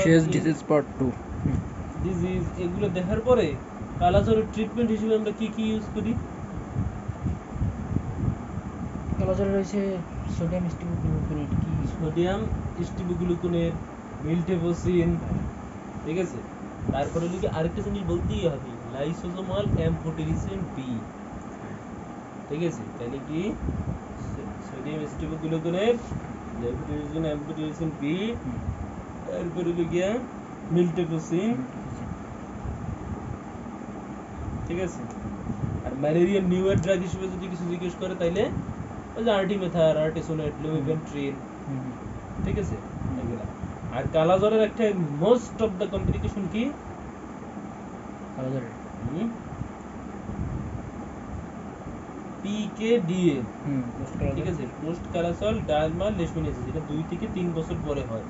infectious disease part 2 disease এগুলো দেখার পরে কালাজ্বরের ট্রিটমেন্ট হিসেবে আমরা কি কি ইউজ করি? কালাজ্বরে রয়েছে সোডিয়াম স্টিবিউগ্লুকোনেট কি সোডিয়াম স্টিবিউগ্লুকোনেট, মিল্টেপোসিন, ঠিক আছে। তারপরে লিখে আরেকটা জিনিস বলতেই হবে, লাইসোজোমাল অ্যাম্ফোটেরিসিন বি, ঠিক আছে। তাহলে কি সোডিয়াম স্টিবিউগ্লুকোনেট, ল্যাম্ফোটেরিসিন অ্যাম্ফোটেরিসিন বি, তারপরে লিখে মিল্টেপোসিন, ঠিক আছে। আর ম্যালেরিয়ার নিউয়ার ড্রাগ হিসেবে যদি কিছু জিজ্ঞেস করে তাইলে ওই যে আর্টিমেথার, আর্টিসোনেট, লুমিভেন্ট্রিন, ঠিক আছে এগুলা। আর কালাজ্বরের একটা মোস্ট অফ দ্য কমপ্লিকেশন কি কালাজ্বরে পিকেডিএল, ঠিক আছে, পোস্ট কালাসল ডায়ালমাল লেশমিনেসিস, এটা 2 থেকে 3 বছর পরে হয়।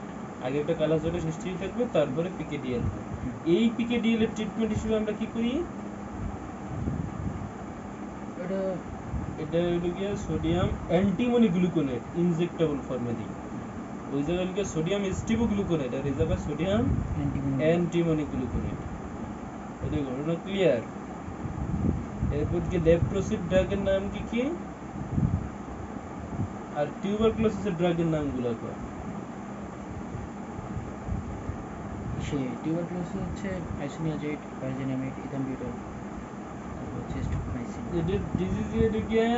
আগে একটা কালাজ্বরের হিস্ট্রি থাকবে, তারপরে পিকেডিএল। এই পিকেডিএল এর ট্রিটমেন্ট হিসেবে আমরা কি করি? এটা হলো গিয়ে সোডিয়াম অ্যান্টিমনি গ্লুকোনেট ইনজেক্টেবল ফর্মে দিই। ওই জায়গায় লিখে সোডিয়াম স্টিবিউগ্লুকোনেট, আর এই জায়গায় সোডিয়াম অ্যান্টিমনি গ্লুকোনেট। এটা ঘটনা ক্লিয়ার? এরপর কি লেপ্রোসিড ড্রাগের নাম কি কি, আর টিউবারকুলোসিসের ড্রাগের নামগুলো কর। টিউবারকুলোসিস হচ্ছে আইসোনিয়াজেট, পাইরোজিনামেট, ইথাম্বিউটল, চেস্টোমাইসিন। এটা ডিজিজ এর গিয়ে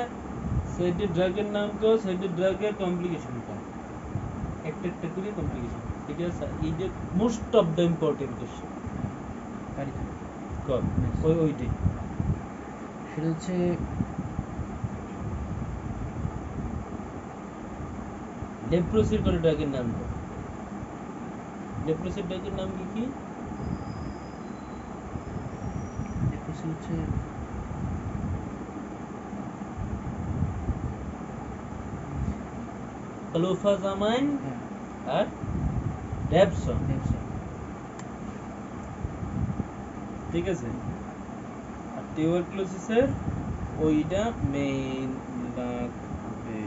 সেটা ড্রাগের নাম কো, সেটা ড্রাগের কমপ্লিকেশন কো, একটা একটা করে কমপ্লিকেশন। এটা এইটা most of the important question কর। ওইটাই সেটা হচ্ছে লেপ্রোসিড করে ড্রাগের নাম কো। লেপ্রোসিড ড্রাগের নাম কি কি? লেপ্রোসি হচ্ছে ক্লোফাজামাইন আর ড্যাপসন, ঠিক আছে। আর টিউবারকুলোসিসের ওইটা মেইন লাগবে।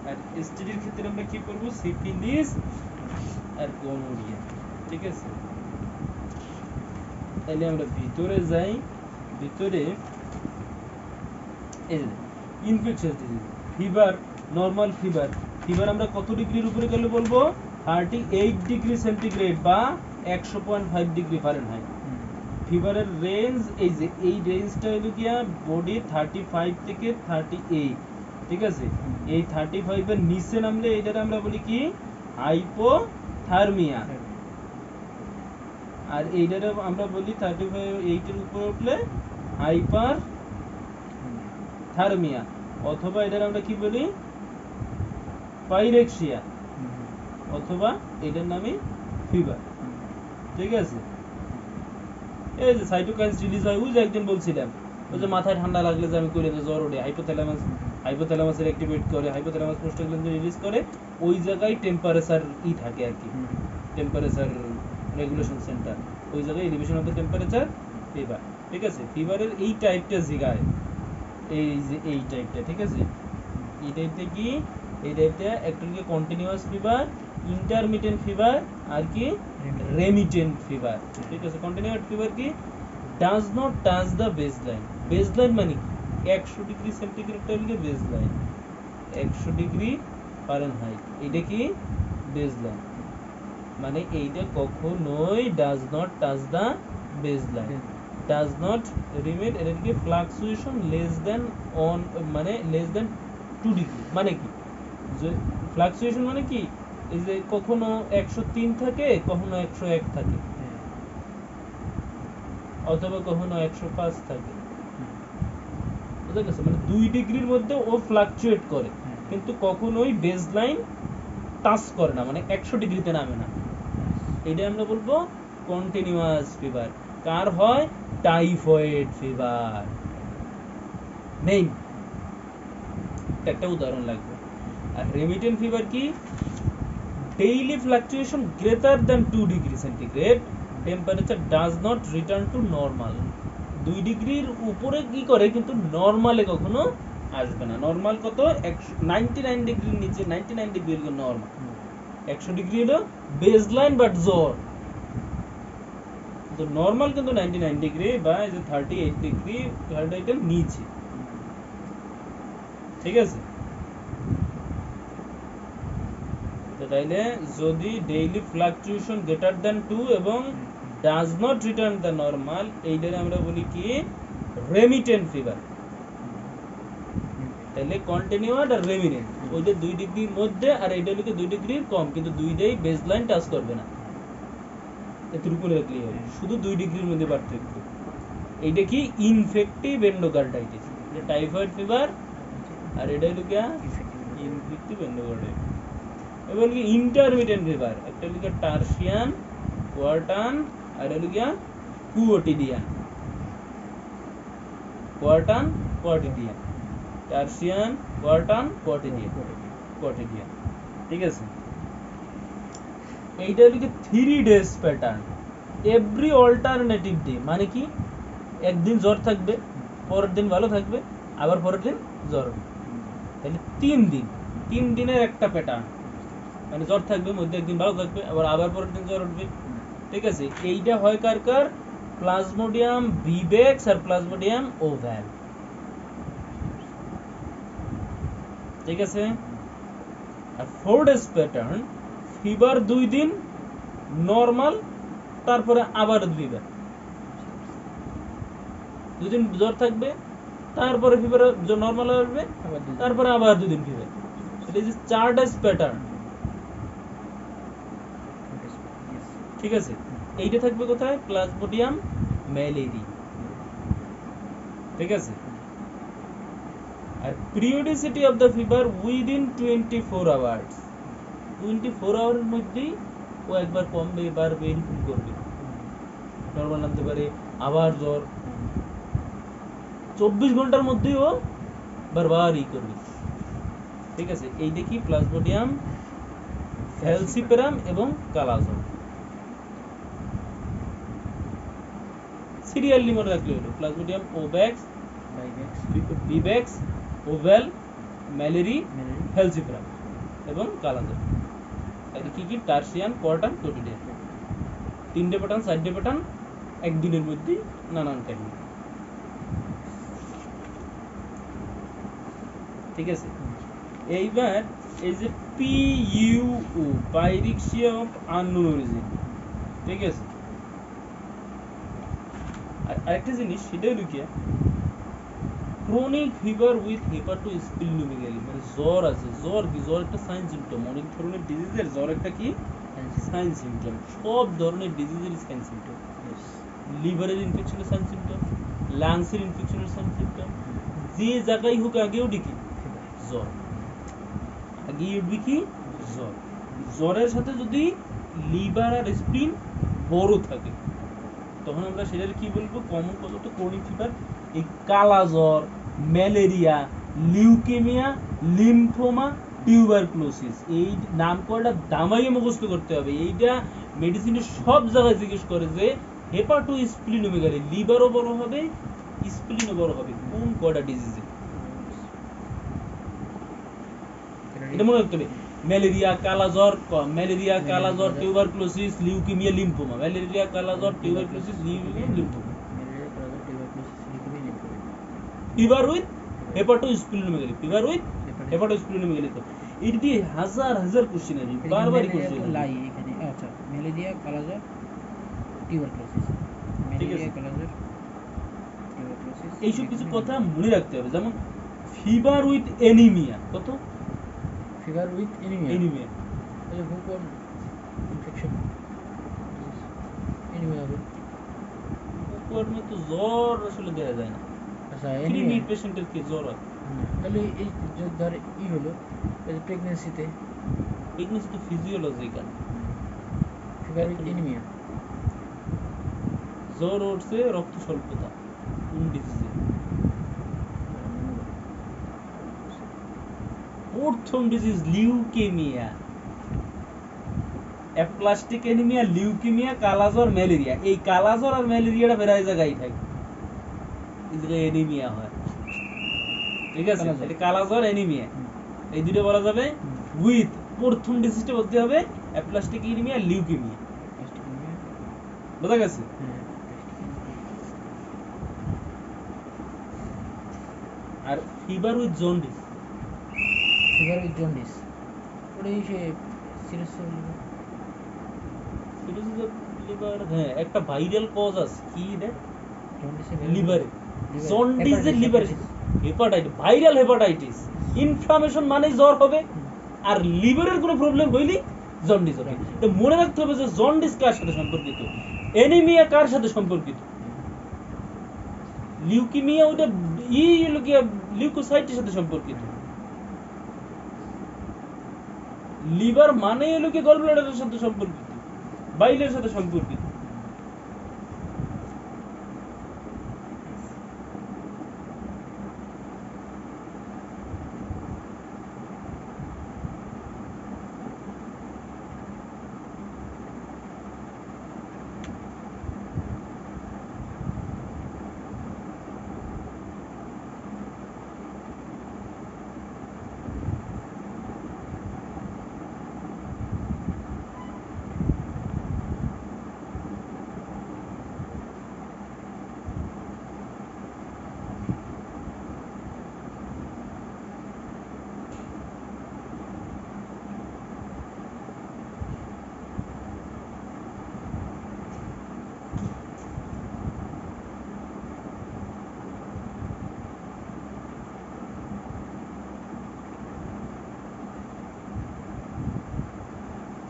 আর এসটিডির ক্ষেত্রে আমরা কি করব? সিফিলিস আর গনোরিয়া, ঠিক আছে। তাহলে আমরা ভিতরে যাই। ভিতরে এই infectious disease, fever, normal fever. Fever আমরা কত ডিগ্রির উপরে গেলে বলবো? 38 ডিগ্রি সেন্টিগ্রেড বা 100.5 ডিগ্রি ফারেনহাইট। ফিভারের রেঞ্জ এই যে এই রেঞ্জটা হলো গিয়া বডি 35 থেকে 38, ঠিক আছে। এই 35 এর নিচে নামলে এটারে আমরা বলি কি? হাইপোথার্মিয়া। আর এইটারে আমরা বলি 35 এর উপরে উঠলে হাইপার থার্মিয়া, অথবা এটার আমরা কি বলি? পাইরেক্সিয়া, অথবা এটার নামই ফিভার, ঠিক আছে। এই যে সাইটোকাইনস রিলিজ হয়, ওই যে একদিন বলছিলাম, ওই যে মাথায় ঠান্ডা লাগলে যে আমি করে দিই জ্বর ওঠে, হাইপোথ্যালামাসের অ্যাক্টিভেট করে, হাইপোথ্যালামাস প্রোস্টাগ্ল্যান্ডিন রিলিজ করে, ওই জায়গায় টেম্পারেচার থাকে আর কি, টেম্পারেচার রেগুলেশন সেন্টার, ওই জায়গায় elevation of the temperature fever, ঠিক আছে। ফিভারের এই টাইপটা জিগায়, এই যে এই টাইপটা, ঠিক আছে। এই টাইপটা কি? এই টাইপটা একটা কি কন্টিনিউয়াস ফিভার, ইন্টারমিটেন্ট ফিভার, আর কি রেমিটেন্ট ফিভার, ঠিক আছে। কন্টিনিউয়াস ফিভার কি? Does not touch the baseline. Baseline মানে কি? 100 ডিগ্রি সেন্টিগ্রেডটা হলো বেসলাইন, 100 ডিগ্রি ফারেনহাইট, এটা কি বেসলাইন। মানে এইটা কখনোই does not touch the baseline, does not remit, এটা কি ফ্লাকচুয়েশন লেস দ্যান অন, মানে লেস দ্যান 2 ডিগ্রি। মানে কি? যে ফ্লাকচুয়েশন মানে কি? এই যে কখনো 103 থাকে, কখনো 101 থাকে, অথবা কখনো 105 থাকে, বুঝা গেছে? মানে 2 ডিগ্রির মধ্যে ও ফ্লাকচুয়েট করে, কিন্তু কখনোই বেসলাইন টাচ করে না, মানে 100 ডিগ্রিতে নামে না। এটা আমরা বলবো কন্টিনিউয়াস ফিভার। কার হয়? Typhoid fever. মেইন একটা উদাহরণ লাগবে। আর রেমিটেন্ট ফিভার কি? Daily fluctuation greater than 2 degree centigrade, temperature does not return to normal. 2 ডিগ্রির উপরে কি করে কিন্তু নরমালে কখনো আসবে না। নরমাল কত? 99 ডিগ্রির নিচে, 99 ডিগ্রি হলো নরমাল। 100 ডিগ্রি হলো বেসলাইন বাট জ্বর। তো নরমাল কিন্তু 99 ডিগ্রি বা এই যে 38 ডিগ্রি, 38 এর নিচে। ঠিক আছে? তো তাইলে যদি ডেইলি ফ্লাকচুয়েশন গ্রেটার দ্যান 2 এবং does not return the normal, এইটারে আমরা বলি কি রেমিটেন্ট ফিভার। তাহলে কন্টিনিউয়াস আর রেমিনেন্ট, ওইটা 2 ডিগ্রির মধ্যে আর এইটা হলো 2 ডিগ্রির কম, কিন্তু দুইটাই বেসলাইন টাচ করবে না। এতটুকু রাখলেই হবে, শুধু 2 ডিগ্রির মধ্যে পার্থক্য। এইটা কি ইনফেক্টিভ এন্ডোকার্ডাইটিস, এটা টাইফয়েড ফিভার, আর এটা হলো কি ইনফেক্টিভ এন্ডোকার্ডাইটিস। এবার কি ইন্টারমিটেন্ট ফিভার, একটা হলো টার্সিয়ান, কোয়ার্টান, আর হলো কি কুওটিডিয়ান। কোয়ার্টান, কোয়াটিডিয়ান, টার্সিয়ান, কোয়ার্টান, কোয়াটিডিয়ান। ঠিক আছে? এইটা হলো কি 3 days pattern, every alternative day. মানে কি একদিন জ্বর থাকবে, পরের দিন ভালো থাকবে, আবার পরের দিন জ্বর হবে। তাহলে 3 দিন, 3 দিনের একটা প্যাটার্ন। মানে জ্বর থাকবে, মধ্যে একদিন ভালো থাকবে, আবার পরের দিন জ্বর উঠবে। ঠিক আছে? এইটা হয় কার কার? প্লাজমোডিয়াম ভিভেক্স আর প্লাজমোডিয়াম ওভাল। ঠিক আছে? আর 4 ডেজ প্যাটার্ন, ফিভার 2 দিন নরমাল, তারপরে আবার ফিভার। 2 দিন জ্বর থাকবে, তারপরে ফিভার নরমাল আসবে, তারপরে আবার 2 দিন ফিভার। এটা যে 4 ডেজ প্যাটার্ন। ঠিক আছে? এইটা থাকবে কোথায়? Plasmodium malariae. ঠিক আছে? আর periodicity of the fever within 24 hours. 24 আওয়ারের মধ্যেই ও একবার কমবে, বাড়বে, এরকম করবে। নরমাল নামতে পারে, আবার জ্বর। 24 ঘন্টার মধ্যেই ও বারবার করবে। ঠিক আছে? এই দেখি প্লাজমোডিয়াম ফ্যালসিপারাম এবং কালাজ্বর। সিরিয়ালি মনে রাখলে হলো প্লাজমোডিয়াম ওভ্যাক্স, ভিভেক্স, ওভাল, ম্যালেরি, ফ্যালসিপারাম এবং কালাজ্বর। আর কি কি? টার্সিয়ান, কোয়ার্টান, কোটিডিয়ান। 3টে প্যাটার্ন, 4টে প্যাটার্ন, একদিনের মধ্যে নানান কাহিনী। ঠিক আছে? এইবার এই যে PUO, পাইরিক্সিয়া অফ আননোন অরিজিন। ঠিক আছে? আর আরেকটা জিনিস, সেটা হলো কি ক্রনিক ফিভার উইথ হেপাটোস্প্লিনোমেগালি। মানে জ্বর আছে, জ্বর কি? জ্বর একটা সাইন সিম্পটম। অনেক ধরনের ডিজিজের জ্বর একটা কি সাইন সিম্পটম। সব ধরনের ডিজিজের সাইন সিম্পটম। লিভারের ইনফেকশনের সাইন সিম্পটম, লাংসের ইনফেকশনের সাইন সিম্পটম। যে জায়গায় হোক আগে উঠি কি জ্বর, আগে উঠবি কি জ্বর। জ্বরের সাথে যদি লিভার আর স্প্লিন বড় থাকে, তখন আমরা সেটার কি বলবো? কমন কতটা ক্রনিক ফিভার। এই কালা জ্বর, ম্যালেরিয়া, লিউকেমিয়া, লিম্ফোমা, টিউবারকুলোসিস, এই নাম কয়টা দামাইয়ে মুখস্থ করতে হবে। এইটা মেডিসিনের সব জায়গায় জিজ্ঞেস করে যে হেপাটোস্প্লিনোমেগালি, লিভারও বড় হবে, স্প্লিনও বড় হবে, কোন কয়টা ডিজিজে। এটা মনে রাখতে হবে। ম্যালেরিয়া, কালাজ্বর, টিউবারকুলোসিস, লিউকেমিয়া, লিম্ফোমা। ম্যালেরিয়া, কালাজ্বর, tuberculosis, leukaemia, lymphoma. Fever with hepatosplenomegaly, fever with hepatosplenomegaly. এর দিয়ে হাজার হাজার কোশ্চেন আছে, বারবার কোশ্চেন লাই এখানে। আচ্ছা, ম্যালেরিয়া, কালাজ্বর, টিউবারকুলোসিস, ম্যালেরিয়া, কালাজ্বর, টিউবারকুলোসিস, এইসব কিছু কথা মনে রাখতে হবে। যেমন ফিভার উইথ এনিমিয়া, কত? ফিভার উইথ এনিমিয়া, এনিমিয়া এই ভূকোণ ইনফেকশন, এনিমিয়া হবে। কোয়ার্ডমে তো জ্বর আসলে দেখা যায় না। আচ্ছা, ক্রিমি এনিমিয়া পেশেন্টের কি জ্বর হয়? তাহলে এই যে ধর হলো প্রেগনেন্সিতে প্রেগনেন্সি তো ফিজিওলজিক্যাল। ফিভার উইথ এনিমিয়া, জ্বর উঠছে, রক্ত স্বল্পতা, কোন ডিজিজে? প্রথম disease leukaemia, aplastic anaemia, leukaemia, কালাজ্বর, ম্যালেরিয়া। এই কালাজ্বর আর ম্যালেরিয়াটা প্রায় জায়গায় থাকে। এই জায়গায় অ্যানিমিয়া হয়, ঠিক আছে? কালা জ্বর। এটা কালা জ্বর, অ্যানিমিয়া, হুম। এই দুটো বলা যাবে। হুম। উইথ প্রথম ডিজিজটা বলতে হবে অ্যাপ্লাস্টিক অ্যানিমিয়া, লিউকেমিয়া। প্লাস্টিক নিয়ে বোঝা গেছে? হ্যাঁ আর fever with jaundice, fever with jaundice ওটাই সে সিরিয়াস লিভার, হ্যাঁ একটা ভাইরাল কজ আছে কি রে জন্ডিসের লিভারে, জন্ডিসের লিভারে, হেপাটাইটিস, ভাইরাল হেপাটাইটিস, ইনফ্লামেশন মানে জ্বর হবে, আর লিভারের কোনো প্রবলেম হইলে জন্ডিস হবে। তো মনে রাখতে হবে যে জন্ডিস কার সাথে সম্পর্কিত, অ্যানিমিয়া কার সাথে সম্পর্কিত, লিউকেমিয়া ওটা লিউকোসাইটের সাথে সম্পর্কিত, লিভার মানে হলো কি গল ব্লাডারের সাথে সম্পর্কিত, বাইলের সাথে সম্পর্কিত।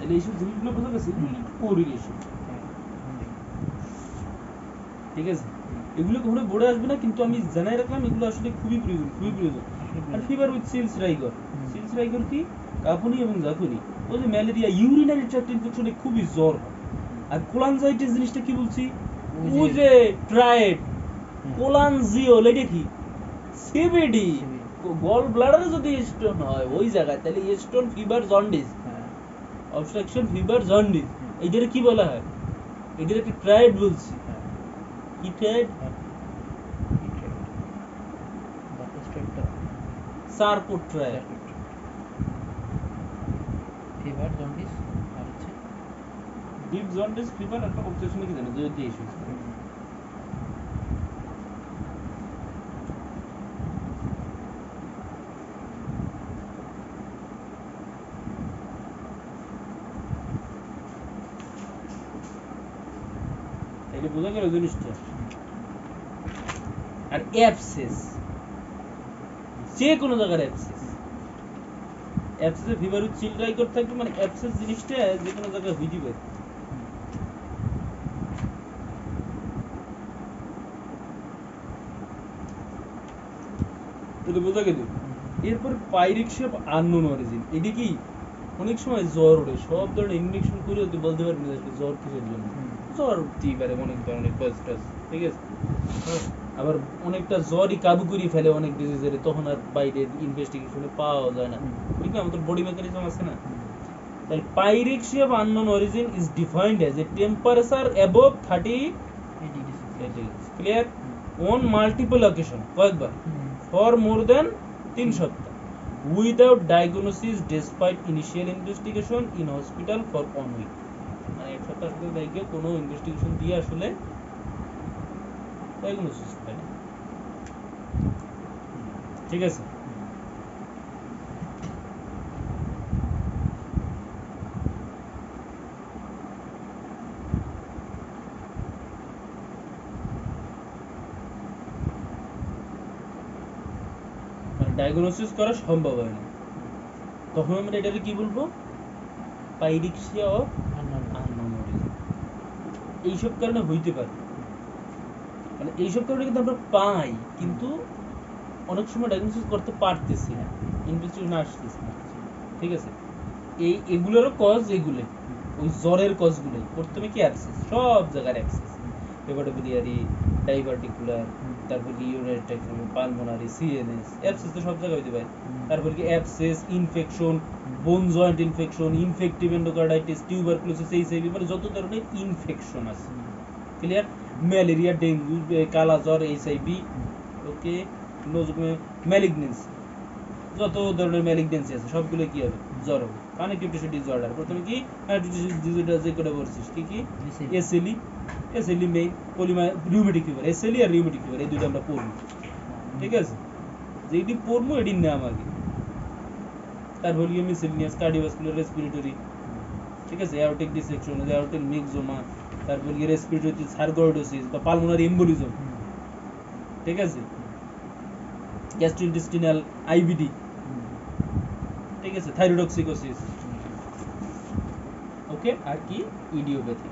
তাহলে এইসব জিনিসগুলো বোঝা গেছে, এগুলো একটু কোরিলেশন, ঠিক আছে? এগুলো কখনো বোর্ডে আসবে না, কিন্তু আমি জানাই রাখলাম এগুলো আসলে খুবই প্রয়োজন, খুবই প্রয়োজন। আর fever with chills rigor, chills rigor কি কাঁপুনি এবং ঝাঁকুনি, ওই যে ম্যালেরিয়া, ইউরিনারি ট্র্যাক্ট ইনফেকশনে খুবই জ্বর হয়। আর কোলানজাইটিস জিনিসটা কি বলছি, ওই যে ট্রায়েড কোলানজিওল, এটা কি সিবিডি, গল ব্লাডারে যদি স্টোন হয় ওই জায়গায়, তাহলে stone fever jaundice, obstruction fever jaundice, এইটারে কি বলা হয়? এটার একটা ট্রায়েড বলছি, কি triad? Charcot triad. Fever jaundice আর হচ্ছে ডিপ জন্ডিস, ফিভার, একটা অবস্ট্রাকশন কি জানো যে যে ইস্যু। এটা বোঝা গেল জিনিসটা। আর অ্যাবসেস, যে কোনো জায়গার অ্যাবসেস, অ্যাবসেসে ফিভার উইথ চিল ট্রাই করতে থাকবে, মানে অ্যাবসেস জিনিসটা যে কোনো জায়গায় হয়ে যাবে। এটা বোঝা গেল। এরপর পাইরিকশিয়া আননোন অরিজিন, এটি কি অনেক সময় জ্বর ওঠে, সব ধরনের ইনজেকশন করে তুই বলতে পারবি না যে জ্বর কিসের জন্য, জ্বর উঠতেই পারে অনেক ধরনের কজ, ঠিক আছে? আবার অনেকটা জ্বরই কাবু করে ফেলে অনেক ডিজিজের, তখন আর বাইরের ইনভেস্টিগেশনে পাওয়া যায় না, ঠিক না? আমাদের বডি মেকানিজম আছে না। তাহলে pyrexia unknown origin is defined as a temperature above 30 clear on multiple occasion, কয়েকবার, ফর মোর দেন 3 সপ্তাহ, without diagnosis despite initial investigation in hospital for 1 week. মানে 1 সপ্তাহ সাথে দেখে কোনো ইনভেস্টিগেশন দিয়ে আসলে ডায়াগনোসিস হয় না, ঠিক আছে? মানে ডায়াগনোসিস করা সম্ভব হয় না, তখন আমরা এটাকে কি বলবো? পাইরিকশিয়া অফ আননোন অরিজিন। এইসব কারণে হইতে পারে, মানে এইসব কারণে কিন্তু আমরা পাই, কিন্তু অনেক সময় ডায়াগনোসিস করতে পারতেছি না, ইনভেস্টিগেশন আসতেছি না, ঠিক আছে? এগুলোরও কজ, এগুলো ওই জ্বরের কজগুলোই। প্রথমে কি অ্যাবসেস, সব জায়গার অ্যাবসেস, হেপাটোবিলিয়ারি, ডাইভার্টিকুলার, তারপর কি urinary tract, pulmonary, CNS, abscess তো সব জায়গায় হইতে পারে। তারপর কি অ্যাবসেস, ইনফেকশন, বোন joint infection, infective endocarditis, tuberculosis, HIV, মানে যত ধরনের ইনফেকশন আছে, ক্লিয়ার? ম্যালেরিয়া, ডেঙ্গু, কালা জ্বর, এইচআইভি, কি ম্যালিগনেন্সি, যত ধরনের ম্যালিগনেন্সি আছে সবগুলো কি হবে, জ্বর হবে। কানেকটিভ টিস্যু ডিসঅর্ডার, প্রথমে কি কানেকটিভ টিস্যু ডিসঅর্ডার যে করে বলছিস কি কি, SLE, SLE main, rheumatic fever, SLE আর রিউমেটিক ফিভার, এই দুটো আমরা পড়বো, ঠিক আছে? যেটি পড়বো এটির নাম আগে। তারপর কি মিসেলিনিয়াস, কার্ডিওভাস্কুলার, রেসপিরেটরি, ঠিক আছে, অ্যাওরটিক ডিসেকশন, অ্যাওরটিক মিক্সোমা, তারপর কি রেসপিরেটরি সার্কোইডোসিস বা পালমোনারি এম্বোলিজম, ঠিক আছে, গ্যাস্ট্রোইন্টেস্টিনাল আইবিডি, ঠিক আছে, থাইরয়েডক্সিকোসিস, ওকে। আর কি ইডিওপ্যাথি,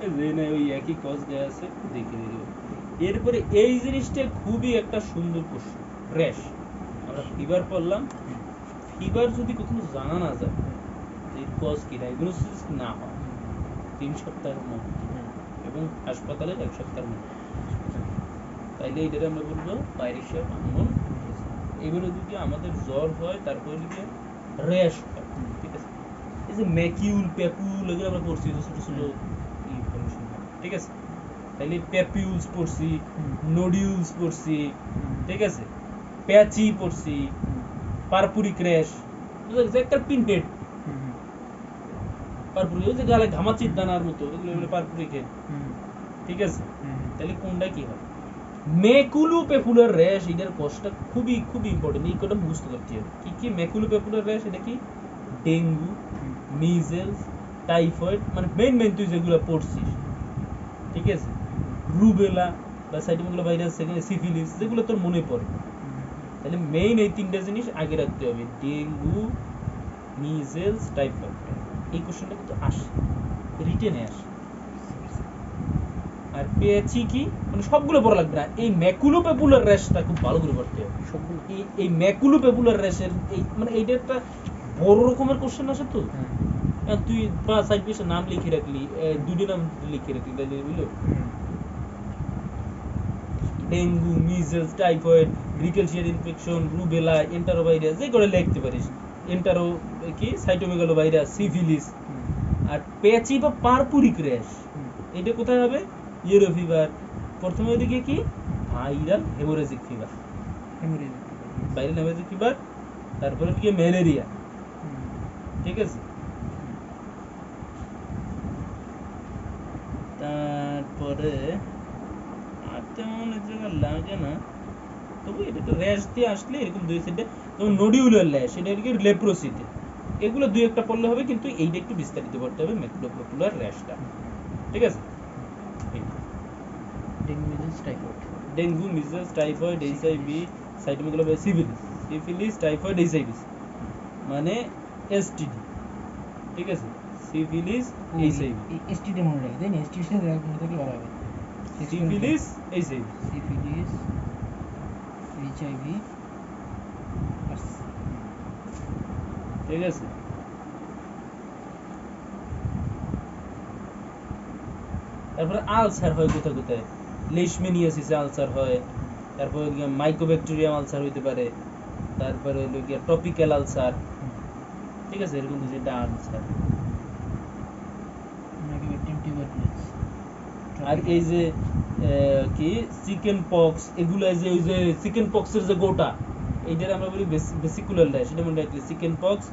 এই যে না ওই একই কজ দেয়া আছে, দেখে দিও। এরপরে এই জিনিসটা খুবই একটা সুন্দর কোশ্চেন, র্যাশ। আমরা ফিভার পড়লাম, ফিভার যদি কখনো জানা না যায় যে কজ কি, ডায়াগনোসিস না হয় 3 সপ্তাহের মধ্যে এবং হাসপাতালে 1 সপ্তাহের মধ্যে, তাইলে এইটাকে আমরা বলবো পাইরেশিয়া আননোন। এবারে যদি আমাদের জ্বর হয়, তারপরে যদি র্যাশ হয়, ঠিক আছে, এই যে ম্যাকিউল, প্যাপুল, এগুলো আমরা পড়ছি, ছোট ছোট ইনফরমেশন, ঠিক আছে। তাইলে প্যাপিউলস পড়ছি, নোডিউলস পড়ছি, ঠিক আছে, প্যাচি পড়ছি, পারপুরিক র্যাশ, একটা পিনহেড, পারপুরিক, ওই যে গালে ঘামাচির দানার মতো, এগুলো হলো পারপুরিক হেড, ঠিক আছে। তাহলে কোনটা কি হয়, ম্যাকুলো পেপুলার র্যাশ, এটার কষ্টটা খুবই খুবই ইম্পর্টেন্ট, এই কোটা বুঝতে করতে হবে। কি কি ম্যাকুলো পেপুলার র্যাশ, এটা কি ডেঙ্গু, মিজেলস, টাইফয়েড, মানে মেইন মেইন তুই যেগুলো পড়ছিস, ঠিক আছে, রুবেলা বা সাইটোমেগালো ভাইরাস, সিফিলিস, যেগুলো তোর মনে পড়ে। তাহলে মেইন এই 3টা জিনিস আগে রাখতে হবে, ডেঙ্গু, মিজেলস, টাইফয়েড। এই কোশ্চেনটা কিন্তু আসে, রিটেনে আসে। আর পেয়েছি কি, মানে সবগুলো পড়া লাগবে না, এই ম্যাকুলো পেপুলার র্যাশটা খুব ভালো করে পড়তে হবে সবগুলো। এই ম্যাকুলো পেপুলার র্যাশের এই মানে এইটা একটা বড় রকমের কোশ্চেন আসে তো। তুই 5 পেজে নাম লিখে রাখলি, 2টা নাম লিখে রাখলি, তাহলে বুঝলো, dengue, measles, typhoid, rickettsial infection, rubella, enterovirus, যে করে লিখতে পারিস, এন্টারো কি সাইটোমেগালো ভাইরাস, সিফিলিস। আর প্যাচি বা পারপুরিক র্যাশ, এটা কোথায় হবে, ইয়েলো ফিভার, প্রথমে ওইদিকে কি viral haemorrhagic fever, viral haemorrhagic fever, তারপরে কি ম্যালেরিয়া, ঠিক আছে। তারপরে আর তেমন এক জায়গায় লাগে না, তবু এটা তো র্যাশ দিয়ে আসলে এরকম 2 সাইডে, যেমন নোডিউলার র্যাশ, এটা কি লেপ্রোসিতে, এগুলো 2-1টা পড়লে হবে, কিন্তু এইটা একটু বিস্তারিত পড়তে হবে, ম্যাকুলোপপুলার র্যাশটা, ঠিক আছে। Dengue, measles, typhoid, HIV, cytomegalo virus, syphilis, typhoid, HIV, মানে এসটিডি, ঠিক আছে, সিফিলিস, এইচআইভি, এসটিডি মনে রাখবে, তাই না? এসটিডি সাথে মনে থাকলে ভালো হবে। সিফিলিস, এইচআইভি, সিফিলিস, এইচআইভি, ঠিক আছে। তারপরে আলসার হয় কোথায় কোথায়, লেশমেনিয়াসিসে আলসার হয়, তারপরে মাইকোব্যাকটেরিয়াম আলসার হইতে পারে, তারপরে হলো গিয়া টপিক্যাল আলসার, ঠিক আছে, এরকম যেটা আলসার। আর এই যে কি চিকেন পক্স, এগুলো যে ওই যে চিকেন পক্সের যে গোটা, এইটার আমরা বলি ভেসিকুলার র্যাশ, এটা মনে রাখলে, chicken pox,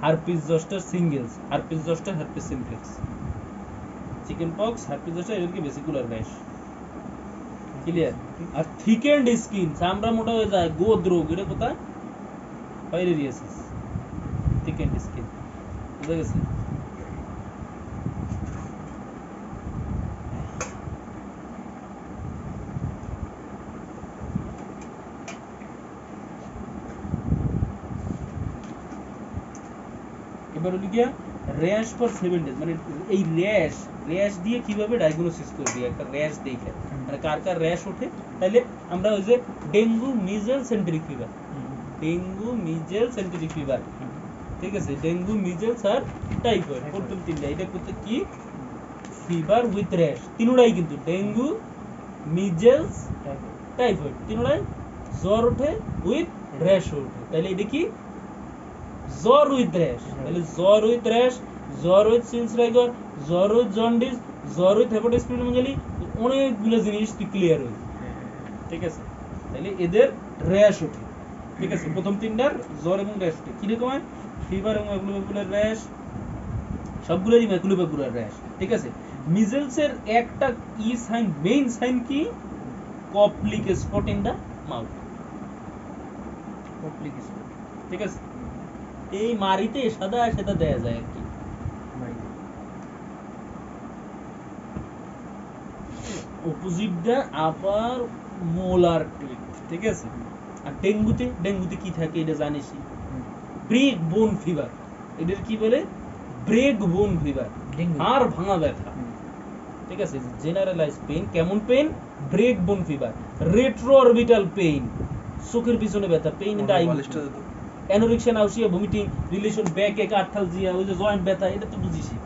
herpes zoster singles, herpes zoster, herpes simplex, chicken pox, herpes zoster, এগুলোকে ভেসিকুলার র্যাশ, ক্লিয়ার। আর থিকেন্ড স্কিন, চামড়া মোটা হয়ে যায়, গোদ রোগ, এটা কোথায়, ফাইলেরিয়াসিস, থিকেন্ড স্কিন, বুঝা গেছে। এবার হলো গিয়া র্যাশ ফর 7 days, মানে এই র্যাশ দিয়ে কিভাবে ডায়াগনোসিস করবি, একটা র্যাশ দেখে মানে কার কার র্যাশ ওঠে। তাহলে আমরা ওই যে dengue, measles, enteric fever, dengue, measles, enteric fever, ঠিক আছে, ডেঙ্গু, মিজেলস আর টাইফয়েড, প্রথম 3টা, এটা করতে কি ফিভার উইথ র্যাশ, তিনটাই কিন্তু ডেঙ্গু, মিজেলস, টাইফয়েড, তিনটাই জ্বর ওঠে উইথ র্যাশ ওঠে। তাহলে এটা কি জ্বর উইথ র্যাশ, তাহলে জ্বর উইথ র্যাশ, জ্বর উইথ সিলসরাইগর, জ্বর উইথ জন্ডিস, জ্বর উইথ হেপাটাইটিস মেগালি, অনেকগুলো জিনিস তুই ক্লিয়ার হইল, ঠিক আছে, তাহলে এদের র্যাশ ওঠে, ঠিক আছে, প্রথম তিনটার জ্বর এবং র্যাশ ওঠে, কিরকম হয়, ফিভার এবং ম্যাকুলোপ্যাপুলার র্যাশ, সবগুলোরই ম্যাকুলোপ্যাপুলার র্যাশ, ঠিক আছে। মিজেলসের একটা ই সাইন, মেইন সাইন কি, Koplik spot in the mouth, Koplik spot, ঠিক আছে, এই মারিতে সাদা সেটা দেয়া যায় আর কি। অপোজিটটা আপার মোলার টিপ, ঠিক আছে। আর ডেঙ্গুতে কি থাকে এটা জানিসই, ব্রেক বোন ফিভার, এদের কি বলে, ব্রেক বোন ফিভার, আর ভাঙা ব্যথা, ঠিক আছে। জেনারেলাইজ পেইন, কেমন পেইন, ব্রেক বোন ফিভার, রেট্রো অরবিটাল পেইন, চোখের পিছনে ব্যথা, pain in the I, anorexia, নাউসিয়া, vomiting, relation back এক, আর্থালজিয়া, ওই যে জয়েন্ট ব্যথা, এটা তো বুঝিসই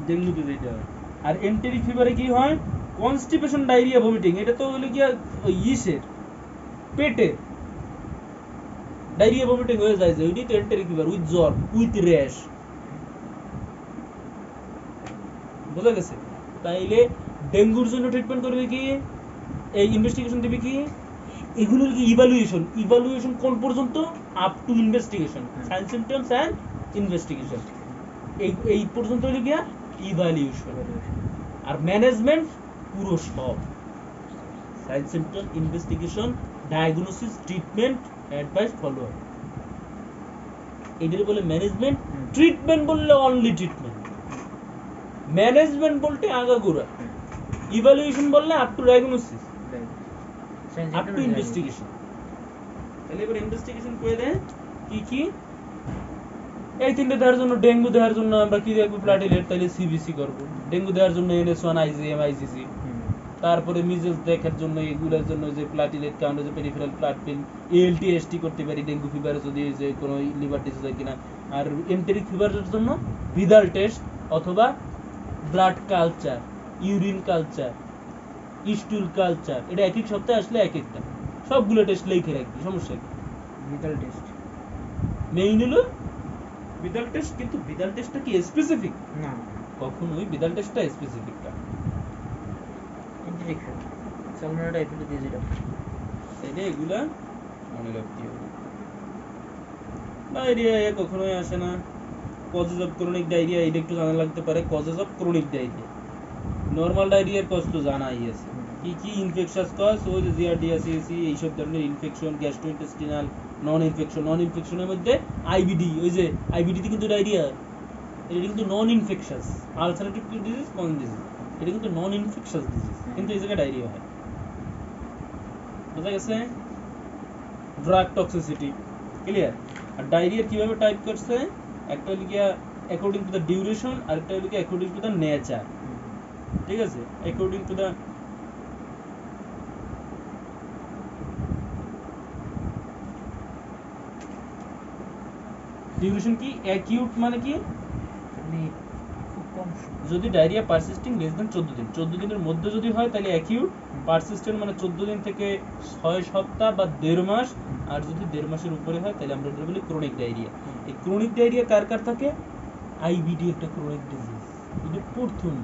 ডেঙ্গুতে যেটা হয়। আর এন্টেরিক ফিভারে কি হয়, কনস্টিপেশন, ডায়রিয়া, ভমিটিং, এটা তো হলো কি ইসের পেটে ডায়রিয়া ভমিটিং হয়ে যায়, যে ওইটাই তো এন্টেরিক ফিভার, উইথ জ্বর, উইথ র্যাশ, বোঝা গেছে। তাইলে ডেঙ্গুর জন্য ট্রিটমেন্ট করবে কি, এই ইনভেস্টিগেশন দিবে কি, এগুলোর কি ইভালুয়েশন কোন পর্যন্ত, up to investigation, sign symptoms and investigation, এই পর্যন্ত হলো কি ইভালুয়েশন। আর ম্যানেজমেন্ট পুরো সব, sign symptom, investigation, diagnosis, treatment, advice, follow up, এদের বলে ম্যানেজমেন্ট। ট্রিটমেন্ট বললে অনলি ট্রিটমেন্ট, ম্যানেজমেন্ট বলতে আগাগোড়া, ইভালুয়েশন বললে up to diagnosis, up to investigation. তাহলে এবার ইনভেস্টিগেশন করে দেয় কি কি, এই তিনটে দেওয়ার জন্য, ডেঙ্গু দেওয়ার জন্য আমরা কি দেখবো, প্লাটিলেট, তাহলে সিবিসি করবো, ডেঙ্গু দেওয়ার জন্য NS1, IgM, IgG, তারপরে মিজেলস দেখার জন্য, এগুলোর জন্য যে প্লাটিলেট কাউন্ট, যে পেরিফেরাল ব্লাড পিল, ALT ST করতে পারি ডেঙ্গু ফিভারে যদি যে কোনো লিভার ডিজিজ হয় কিনা। আর এন্টেরিক ফিভারের জন্য ভিদাল টেস্ট অথবা blood culture, urine culture, স্টুল culture, এটা এক এক সপ্তাহে আসলে এক একটা, সবগুলো টেস্ট লিখে রাখবি, সমস্যা কি। ভিটাল টেস্ট মেইন হলো ভিদাল টেস্ট, কিন্তু ভিদাল টেস্টটা কি স্পেসিফিক না, কখনোই ভিদাল টেস্টটা স্পেসিফিক না, ইনজেকশন সালমোনেলা টাইফয়েড দিয়ে যেটা, তাইলে এগুলা মনে রাখতে হবে। ডায়রিয়া কখনোই আসে না, কজেস অফ ক্রনিক ডায়রিয়া, এটা একটু জানা লাগতে পারে, causes of chronic diarrhoea. Normal ডায়রিয়ার কজ তো জানাই আছে, কি কি ইনফেকশাস কজ, ওই যে জিআরডিয়া, সিএসি, এইসব ধরনের ইনফেকশন, গ্যাস্ট্রোইন্টেস্টিনাল, নন ইনফেকশনের মধ্যে আইবিডি, ওই যে আইবিডিতে কিন্তু ডায়রিয়া, এটা কিন্তু নন ইনফেকশাস, আলসারেটিভ ডিজিজ, কোন ডিজিজ, এটা কিন্তু নন ইনফেকশাস ডিজিজ, কিন্তু এই জায়গায় ডায়রিয়া হয়, বোঝা গেছে। Drug toxicity clear. আর ডায়রিয়ার কিভাবে টাইপ করছে, একটা হলো গিয়া অ্যাকর্ডিং টু দ্য ডিউরেশন, আর একটা হলো গিয়া অ্যাকর্ডিং টু দ্য নেচার, ঠিক আছে। অ্যাকর্ডিং টু দ্য ডিউরেশন কি, অ্যাকিউট মানে কি, মানে খুব কম যদি ডায়রিয়া পারসিস্টিং লেস দেন 14 দিনের মধ্যে যদি হয় তাহলে অ্যাকিউট, পারসিস্টেন্ট মানে 14 দিন থেকে 6 সপ্তাহ বা 1.5 মাস, আর যদি 1.5 মাসের উপরে হয় তাহলে আমরা এটা বলি ক্রনিক ডায়রিয়া। এই ক্রনিক ডায়রিয়া কার কার থাকে, আইবিডি একটা ক্রনিক ডিজিজ, এটা প্রথম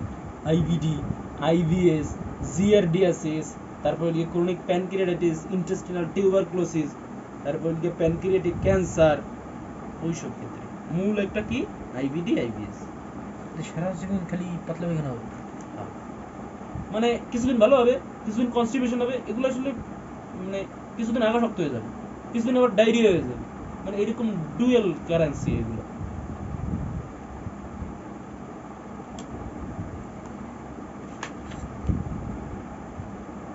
আইবিডি, আইবিএস, জিআরডিয়াসিস, তারপর লিখে ক্রনিক প্যানক্রিয়াটাইটিস, ইন্টেস্টিনাল টিউবারকুলোসিস, তারপর লিখে প্যানক্রিয়াটিক ক্যান্সার, ওইসব ক্ষেত্রে মূল একটা কি, আইবিডি, আইবিএস। সারা জীবন খালি পাতলা পায়খানা হবে, মানে কিছুদিন ভালো হবে, কিছুদিন কনস্টিপেশন হবে, এগুলো আসলে মানে কিছুদিন আগা শক্ত হয়ে যাবে, কিছুদিন আবার ডায়রিয়া হয়ে যাবে, মানে এরকম ডুয়েল কারেন্সি এগুলো।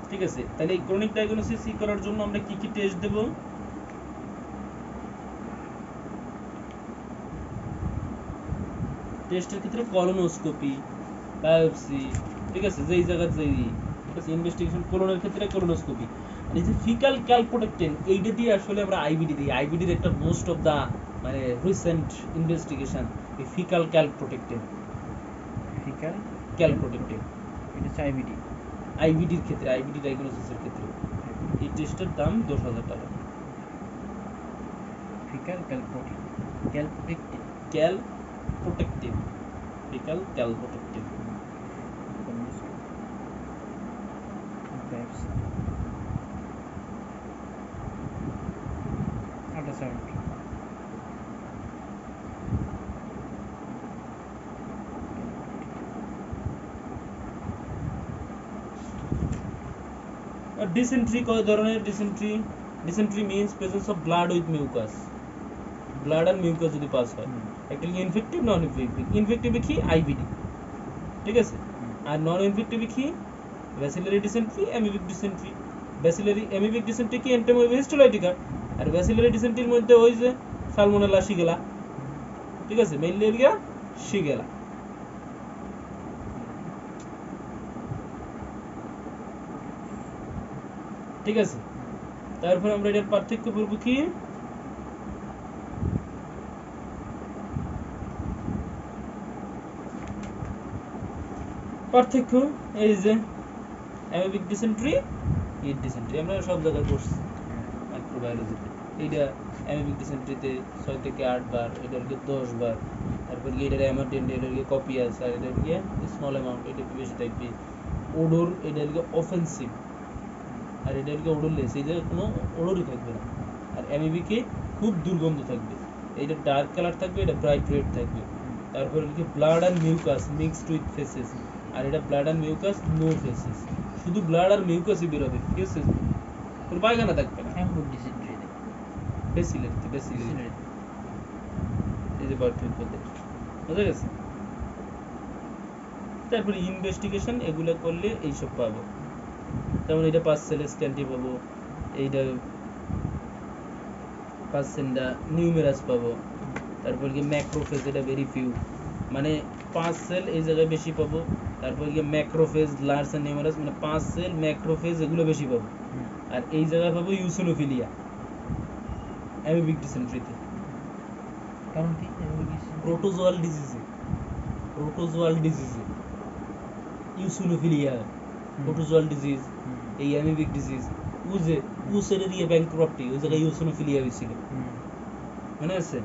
ঠিক আছে, তাহলে এই ক্রনিক ডায়াগনোসিস করার জন্য আমরা কি কি টেস্ট দেব, টেস্টের ক্ষেত্রে কলোনোস্কোপি, বায়োপসি, ঠিক আছে, যেই জায়গা যেই, ঠিক আছে, ইনভেস্টিগেশন কোলনের ক্ষেত্রে কোলোনোস্কোপি। এই যে ফিকাল ক্যালপ্রোটেক্টিন, এইটা দিয়ে আসলে আমরা আইবিডি দিই, আইবিডির একটা মোস্ট অফ দা মানে রিসেন্ট ইনভেস্টিগেশন এই ফিকাল ক্যালপ্রোটেক্টিন, ফিকাল ক্যালপ্রোটেক্টিন, এটা হচ্ছে আইবিডি, আইবিডির ক্ষেত্রে, আইবিডি ডায়াগনোসিসের ক্ষেত্রে এই টেস্টের দাম 10,000 টাকা। Faecal calprotectin, calprotectin, calprotectin, faecal calprotectin. Dysentery কয় ধরনের dysentery dysentery means presence of blood with mucus blood আর মিউকাস যদি পাস হয় একটা কি ইনফেক্টিভ নন ইনফেক্টিভ ইনফেক্টিভে কি আইবিডি ঠিক আছে আর নন ইনফেক্টিভে কি bacillary dysentery amoebic dysentery bacillary amoebic dysentery কি এন্টেমোয়েব হিস্টোলাইটিকা আর ব্যাসিলারি ডিসেন্ট্রির মধ্যে ওই যে সালমোনেলা শিগেলা ঠিক আছে মেইনলি এরিয়া শিগেলা ঠিক আছে তারপর আমরা এটার পার্থক্য করব কি পার্থক্য এই যে অ্যামিবিক ডিসেন্ট্রি হিট ডিসেন্ট্রি আমরা সব জায়গায় পড়ছি মাইক্রোবায়োলজিতে এইটা অ্যামিবিক ডিসেন্ট্রিতে 6 থেকে 8 বার এটার কি 10 বার তারপর কি এটার অ্যামাটেন্ট এটার কি কপিয়াস আর এটার কি স্মল অ্যামাউন্ট এটা কি বেশি থাকবে ওডোর এটার কি অফেন্সিভ আর এটার কি ওডোরলেস এই যে কোনো ওডোরই থাকবে না আর অ্যামিবিকে খুব দুর্গন্ধ থাকবে এইটা ডার্ক কালার থাকবে এটা ব্রাইট রেড থাকবে তারপর কি ব্লাড আর মিউকাস মিক্সড উইথ ফেসেস আর এটা ব্লাড আর মিউকাস নো ফেসেস শুধু ব্লাড আর মিউকাসই বের হবে ফেসেস তোর পায়খানা থাকবে না অ্যামিবিক ডিসেন্ট্রি বেসিলারি এই যে পার্থক্য বুঝা গেছে তারপরে ইনভেস্টিগেশন এগুলো করলে এইসব পাবো যেমন এটা পাসসেলেস ক্যান্টি পাবো এইটা পাসসেন্ডা নিউমেরাস পাবো তারপর কি ম্যাক্রোফেজ এটা ভেরি ফিউ মানে 5 সেল এই জায়গায় বেশি পাবো তারপর কি ম্যাক্রোফেজ লার্জ এন্ড নিউমেরাস মানে 5 সেল ম্যাক্রোফেজ এগুলো বেশি পাবো আর এই জায়গায় পাবো ইউসিনোফিলিয়া অ্যামিবিক ডিসেন্ট্রিতে কারণ কি অ্যামিবিক ডিসেন্ট্রি প্রোটোজোয়াল ডিজিজে ইউসিনোফিলিয়া প্রোটোজোয়াল ডিজিজ এই অ্যামিবিক ডিজিজ উসের দিয়ে ব্যাংক্রাপ্টি ওই জায়গায় ইউসিনোফিলিয়া হয়েছিল মনে আছে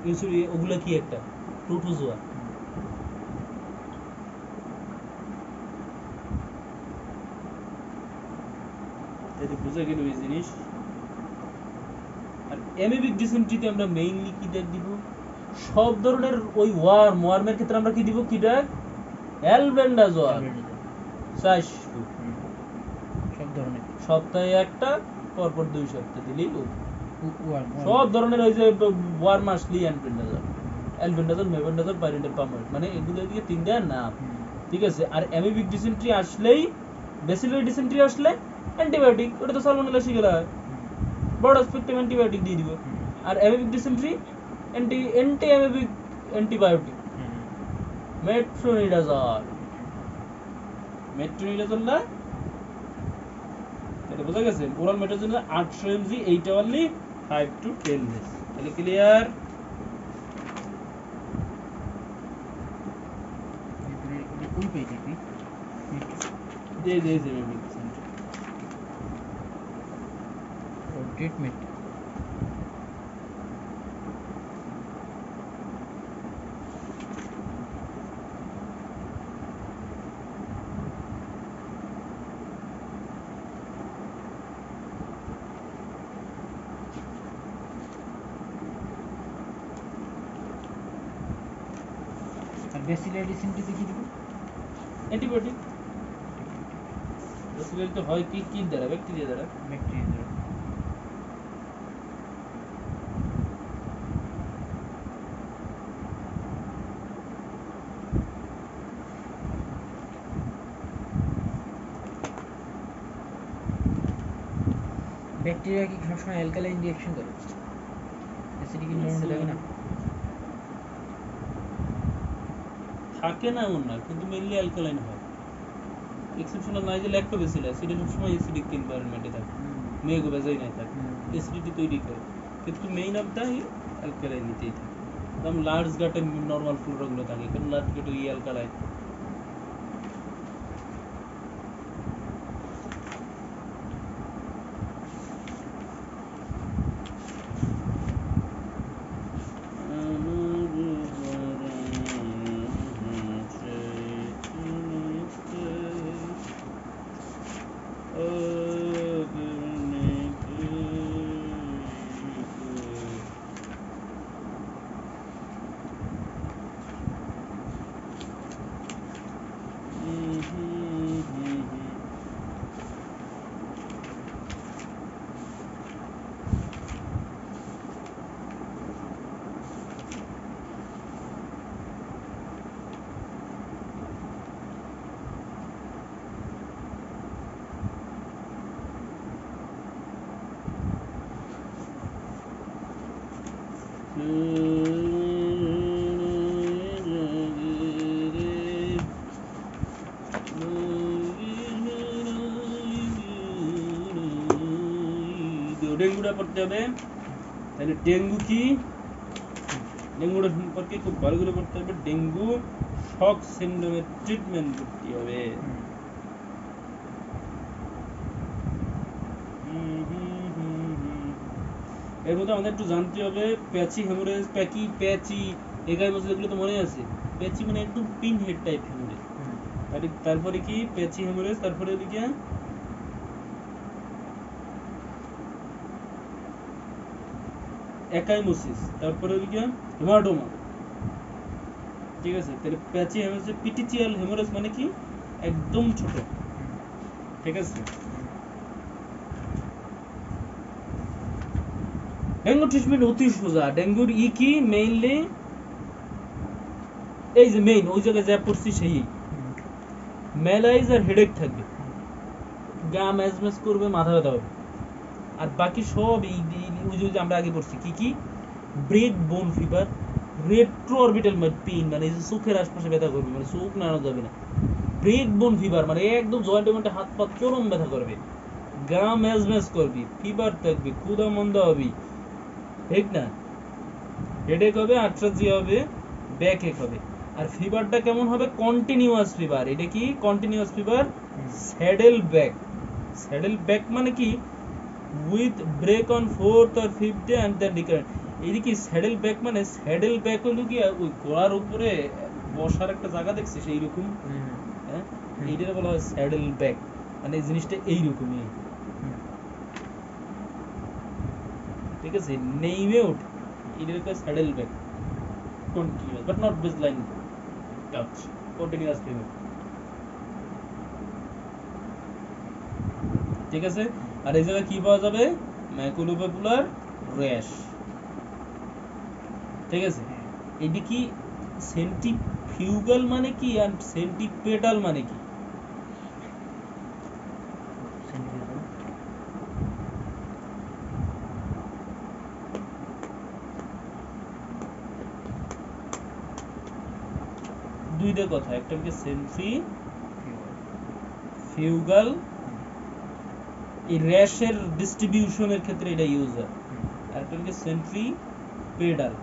ইউসিনোফিলিয়া ওগুলা কি একটা প্রোটোজোয়া এটা বুঝা গেল এই জিনিস আর অ্যামিবিক ডিসেন্ট্রিতে আমরা মেইনলি কি দেখ দিব সব ধরনের ওই ওয়ার্মের ক্ষেত্রে আমরা কি দিব কি দেখ অ্যালবেন্ডাজোল সব ধরনের সপ্তাহে একটা পরপর 2 সপ্তাহ দিলেই ওয়ার্ম সব ধরনের ওই যে ওয়ার্ম আসলি অ্যালবেন্ডাজোল মেবেন্ডাজোল পাইরিন্ডাল পাময়েড মানে এগুলো দিয়ে তিনটা নাম ঠিক আছে আর অ্যামিবিক ডিসেন্ট্রি আসলেই ব্যাসিলারি ডিসেন্ট্রি আসলে অ্যান্টিবায়োটিক ওটা তো salmonella shigella broad spectrum antibiotic দিয়ে দিব আর amoebic dysentery anti amoebic antibiotic metronidazole না এটা বোঝা গেছে oral metronidazole 800 mg 8 hourly 5 to 10 days তাহলে ক্লিয়ার কোন পেজে কি দে অ্যামিবিক ডিসেন্ট্রি ফর ট্রিটমেন্ট আর ব্যাসিলারি ডিসেন্ট্রিতে কি দিব অ্যান্টিবায়োটিক ব্যাসিলারি তো হয় কি দ্বারা ব্যাকটেরিয়া দ্বারা ব্যাকটেরিয়া ব্যাকটেরিয়া কি সবসময় অ্যালকালাইন রিঅ্যাকশন করে অ্যাসিডিক এনভায়রনমেন্টে থাকে না থাকে না এমন না কিন্তু মেইনলি অ্যালকালাইন হয় এক্সেপশনাল নয় যে ল্যাক্টোব্যাসিলাস এটা সবসময় অ্যাসিডিক এনভায়রনমেন্টে থাকে মেঘ বেজাই নাই থাকে অ্যাসিডিটি তৈরি করে কিন্তু মেইন অফ দ্য অ্যালকালাইনিতেই থাকে একদম লার্জ গাটের নর্মাল ফ্লোরাগুলো থাকে কারণ লার্জ গাটের অ্যালকালাইন ডেঙ্গুটা পড়তে হবে। তাহলে ডেঙ্গু কি, ডেঙ্গুটা সম্পর্কে খুব ভালো করে পড়তে হবে। ডেঙ্গু শক সিনড্রোমের ট্রিটমেন্ট করতে হবে। এর মধ্যে আমাদের একটু জানতে হবে প্যাচি হেমোরেজ, প্যাচি এগাই মধ্যে এগুলো তো মনে আছে। প্যাচি মানে একদম পিন হেড টাইপ হেমোরেজ। তারপরে কি প্যাচি হেমোরেজ, তারপরে এদিকে একাইমোসিস, তারপরে ওইদিকে হেমাটোমা। ঠিক আছে, তাহলে প্যাচি হেমোরেজ, পিটিচিয়াল হেমোরেজ মানে কি একদম ছোট। ঠিক আছে, ডেঙ্গু ট্রিটমেন্ট অতি সোজা। ডেঙ্গুর কি মেইনলি এই যে মেইন ওই জায়গায় যা পড়ছি সেই ম্যালাইজ আর হেডেক থাকবে, গা ম্যাজম্যাজ করবে, মাথা ব্যথা হবে। আর বাকি সব ওই যে আমরা আগে পড়ছি কি কি, ব্রেক বোন ফিভার, রেট্রো অরবিটাল পেইন মানে এই যে চোখের আশপাশে ব্যথা করবে, মানে চোখ নাড়ানো যাবে না। ব্রেক বোন ফিভার মানে একদম জয়েন্টে মধ্যে হাত পা চরম ব্যথা করবে, গা ম্যাজম্যাজ করবি, ফিভার থাকবে, ক্ষুধা মন্দা হবে, ঠিক না? হেডেক হবে, আর্থ্রালজিয়া হবে, ব্যাক এক হবে। আর ফিভারটা কেমন হবে? Continuous fever. এটা কি continuous fever? Saddle back. Saddle back মানে কি with break on 4th or 5th day and then recurrent। এই কি স্যাডেল ব্যাক মানে, স্যাডেল ব্যাক হলো কি ওই ঘোড়ার উপরে বসার একটা জায়গা দেখছি সেই রকম, হ্যাঁ এইটা বলা হয় স্যাডেল ব্যাক, মানে এই জিনিসটা এইরকমই। ঠিক আছে, নেইমে ওঠে, এটা saddle back, continuous but not baseline touch, continuous fever। ঠিক আছে, আর এই জায়গায় কি পাওয়া যাবে? ম্যাকুলোপপুলার র্যাশ। ঠিক আছে, এটি কি সেন্ট্রিফিউগাল মানে কি আর সেন্ট্রিপেটাল মানে কি? দুইটা কথা, একটা হচ্ছে সেন্ট্রিফিউগাল, এই র্যাশের ডিস্ট্রিবিউশনের ক্ষেত্রে এটা ইউজ হয়, আর একটা হচ্ছে সেন্ট্রিপেটাল।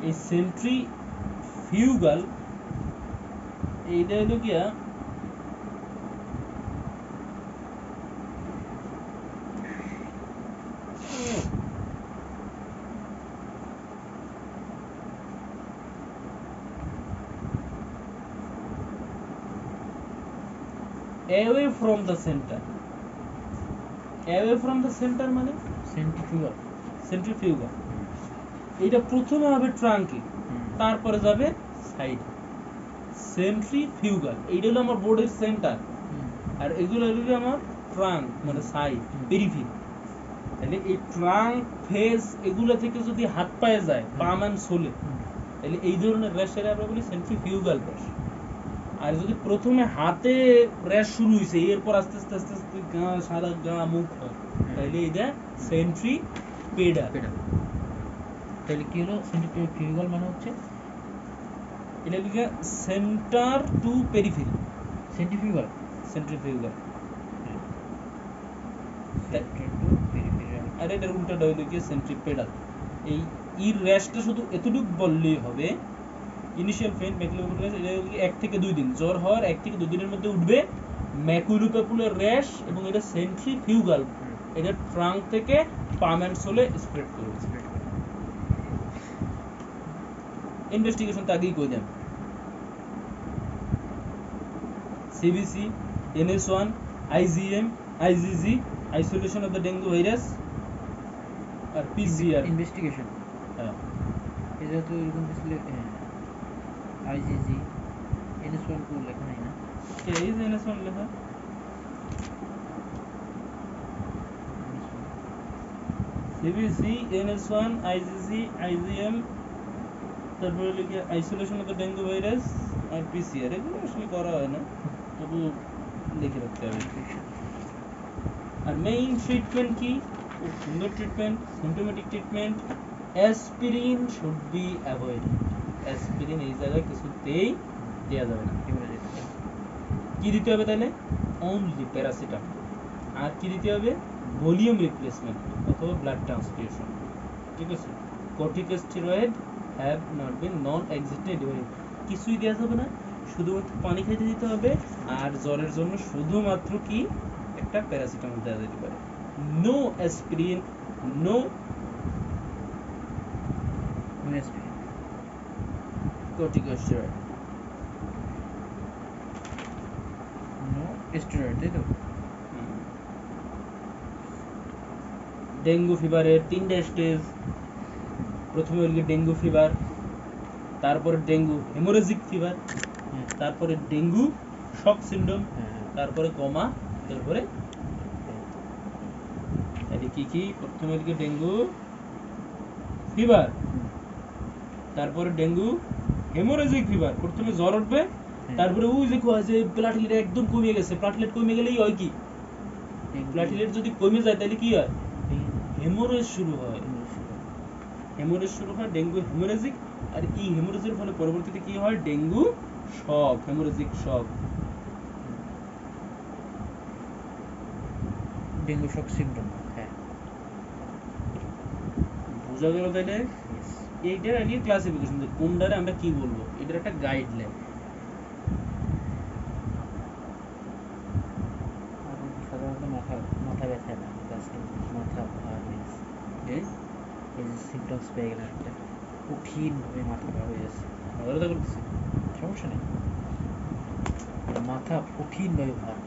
এই সেন্ট্রিফিউগাল এইটা হলো গিয়া away from the center। away from the center মানে সেন্ট্রিফিউগাল। এটা প্রথমে হবে ট্রাঙ্কে, তারপরে যাবে সাইড। সেন্ট্রিফিউগাল এইটা হলো আমার বোর্ডের সেন্টার, আর এগুলো হলো আমার ট্রাঙ্ক মানে সাইড, পেরিফেরি। তাহলে এই ট্রাঙ্ক, ফেস এগুলো থেকে যদি হাত পায়ে যায়, পাম এন্ড সোলে, তাহলে এই ধরনের র্যাশের আমরা বলি সেন্ট্রিফিউগাল র্যাশ। আর যদি প্রথমে হাতে র্যাশ শুরু হয়েছে, এরপর আস্তে আস্তে আস্তে আস্তে গা, সারা গা, মুখ হয়, তাহলে এটা সেন্ট্রিপেডাল। তাহলে কি হলো সেন্ট্রিফিউগাল মানে হচ্ছে এটা লিখে সেন্টার টু পেরিফেরি, সেন্ট্রিফিউগাল। আর এটার উল্টাটা হইলো কি সেন্ট্রিপেডাল। এই ইর র্যাশটা শুধু এতটুকু বললেই হবে, ইনিশিয়াল পেইন ম্যাকুলোপপুলার র্যাশ, এটা হলো 1 থেকে 2 দিন, জ্বর হওয়ার 1 থেকে 2 দিনের মধ্যে উঠবে ম্যাকুলোপপুলার র্যাশ, এবং এটা সেন্ট্রিফিউগাল, এটা ট্রাঙ্ক থেকে পাম এন্ড সোলে স্প্রেড করবে। ইনভেস্টিগেশন তো আগেই কই দেন, CBC, NS1, IgM, IgG, isolation of the dengue virus, আর PCR ইনভেস্টিগেশন। হ্যাঁ, এটা তো এরকম কিছু IgG, NS1 কো লেখা নাই না? এই যে NS1 লেখা, সিবিসি, NS1, IgG, IgM, তারপরে লিখে isolation of the dengue virus আর PCR। এগুলো আসলে করা হয় না, তবু লিখে রাখতে হবে। আর মেইন ট্রিটমেন্ট কি? খুব সুন্দর treatment, symptomatic treatment. Aspirin should be avoided. Aspirin এই জায়গায় কিছুতেই দেওয়া যাবে না। কি দিতে হবে তাহলে? Only paracetamol. আর কি দিতে হবে? ভলিউম রিপ্লেসমেন্ট অথবা ব্লাড ট্রান্সফিউশন। ঠিক আছে? Corticosteroid have not been non existent. কিছুই দেওয়া যাবে না, শুধুমাত্র পানি খাইতে দিতে হবে। আর জ্বরের জন্য শুধুমাত্র কি একটা প্যারাসিটামল দেওয়া যেতে পারে। No aspirin, no corticosteroid. Steroid, তাই তো? ডেঙ্গু ফিভারের 3টা স্টেজ। প্রথমে হলো ডেঙ্গু ফিভার, তারপরে ডেঙ্গু হেমোরেজিক ফিভার, তারপরে ডেঙ্গু শক সিন্ড্রোম, তারপরে কমা, তারপরে তাহলে কি কি? প্রথমে হলো ডেঙ্গু ফিভার, তারপরে ডেঙ্গু হেমোরেজিক ফিভার। প্রথমে জ্বর উঠবে, তারপরে ওই যে কয় যে প্লাটিলেট একদম কমে গেছে। প্লাটিলেট কমে গেলেই হয় কি? প্লাটিলেট যদি কমে যায় তাহলে কি হয়? হেমোরেজ শুরু হয়। হেমোরেজ শুরু হয় ডেঙ্গু হেমোরেজিক। আর এই হেমোরেজের ফলে পরবর্তীতে কি হয়? Dengue shock, haemorrhagic shock. Dengue shock syndrome. হ্যাঁ, বোঝা গেল তাইলে? এইটার আগে ক্লাসিফিকেশন যে কোনটারে আমরা কি বলবো, এটার একটা গাইডলাইন। সাধারণত মাথা ব্যথা না, আজকে মাথা ভার হয়ে গেছে। এই যে সিমটমস পেয়ে গেলেন একটা, কঠিনভাবে মাথা ভার হয়ে যাচ্ছে। মাথা ব্যথা করতেছে? সমস্যা নেই, মাথা কঠিনভাবে ভার।